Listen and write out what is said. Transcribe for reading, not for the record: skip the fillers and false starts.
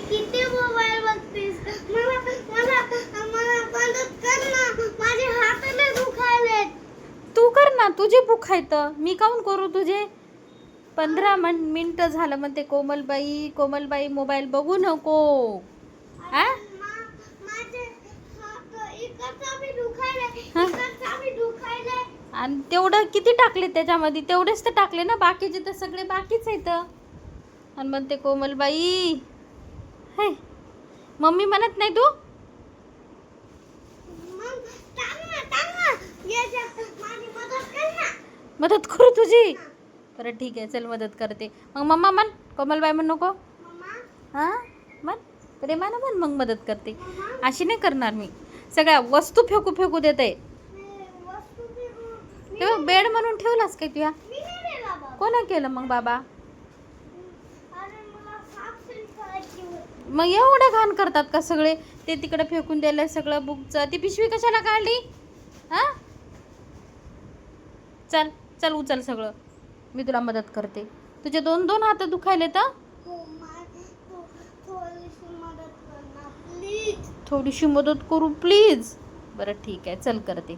किती मोबाईल बघतेस? मला मला मला मदत कर ना, माझे हात लय दुखायलेत. तू कर ना, तुझे बुक आहेत, मी काऊन करू तुझे? 15 मिनिटं झालं म्हणते कोमलबाई मोबाईल बघू नको. हा माझे हात इकडचा बी दुखायले, हा? इकडचा बी दुखायले. आणि तेवढं किती टाकले त्याच्यामध्ये? तेवढेच तर टाकले ना, बाकीचे तर सगळे बाकीच आहेत. आणि म्हणते कोमलबाई, हे मम्मी म्हणत नाही तू? मग टांग ना, माझी मदत कर ना. मदत करू तुझी? बरं ठीक आहे, चल मदत करते. मग मम्मा म्हण, कोमलबाई म्हण नको. मम्मा, हां म्हण, प्रेमानं म्हण, मग मदत करते. मम्मा, अशी नाही करणार मी. सगळ्या वस्तू फेकू देते. वस्तू मी तेव्हा बेड म्हणून ठेवलास काय तुया? नाही दिला बाबा. कोणा केलं मग बाबा? अरे मला साफसफाई करायची होती. मग एवढं घाण करतात का सगळे? ते तिकडे फेकून द्यायला सगळं बुकचं. ती पिशवी कशाला काढली? हां चल चल, उचल सगळं, मी तुला मदत करते. तुझे 2 हात दुखायले तर हो, थोडीशी मदत कर ना प्लीज. थोडीशी मदत करू प्लीज. बरं ठीक आहे, चल करते.